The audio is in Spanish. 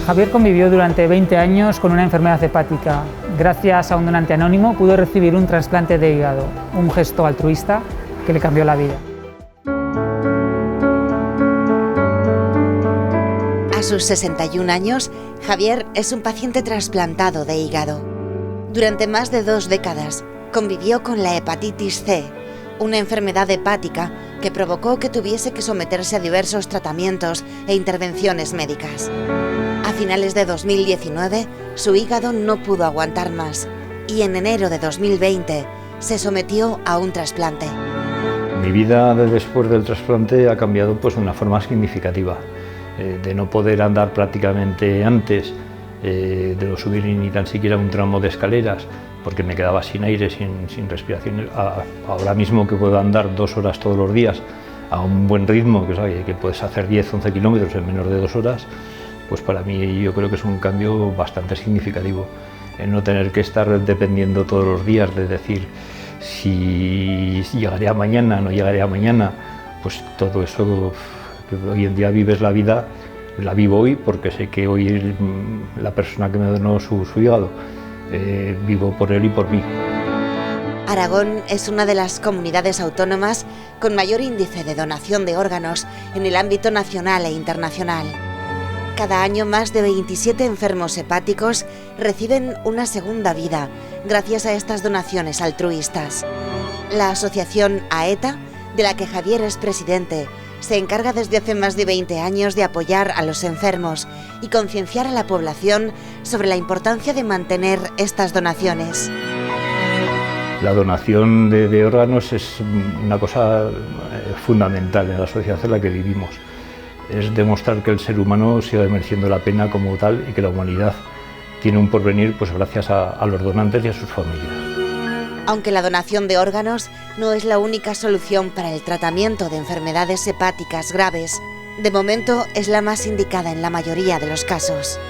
Javier convivió durante 20 años con una enfermedad hepática. Gracias a un donante anónimo pudo recibir un trasplante de hígado, un gesto altruista que le cambió la vida. A sus 61 años, Javier es un paciente trasplantado de hígado. Durante más de 2 décadas convivió con la hepatitis C, una enfermedad hepática que provocó que tuviese que someterse a diversos tratamientos e intervenciones médicas. A finales de 2019, su hígado no pudo aguantar más y en enero de 2020 se sometió a un trasplante. Mi vida después del trasplante ha cambiado de una forma significativa. De no poder andar prácticamente antes, de no subir ni tan siquiera un tramo de escaleras, porque me quedaba sin aire, sin respiración. Ahora mismo que puedo andar 2 horas todos los días a un buen ritmo, que puedes hacer 10-11 kilómetros en menos de 2 horas, pues para mí yo creo que es un cambio bastante significativo. El no tener que estar dependiendo todos los días de decir si llegaré a mañana, no llegaré a mañana, pues todo eso que hoy en día vives la vida, la vivo hoy porque sé que hoy la persona que me donó su hígado, vivo por él y por mí. Aragón es una de las comunidades autónomas con mayor índice de donación de órganos en el ámbito nacional e internacional. Cada año más de 27 enfermos hepáticos reciben una segunda vida gracias a estas donaciones altruistas. La asociación AETA, de la que Javier es presidente, se encarga desde hace más de 20 años de apoyar a los enfermos y concienciar a la población sobre la importancia de mantener estas donaciones. La donación de órganos es una cosa fundamental en la sociedad en la que vivimos. Es demostrar que el ser humano sigue mereciendo la pena como tal y que la humanidad tiene un porvenir gracias a los donantes y a sus familias. Aunque la donación de órganos no es la única solución para el tratamiento de enfermedades hepáticas graves, de momento es la más indicada en la mayoría de los casos.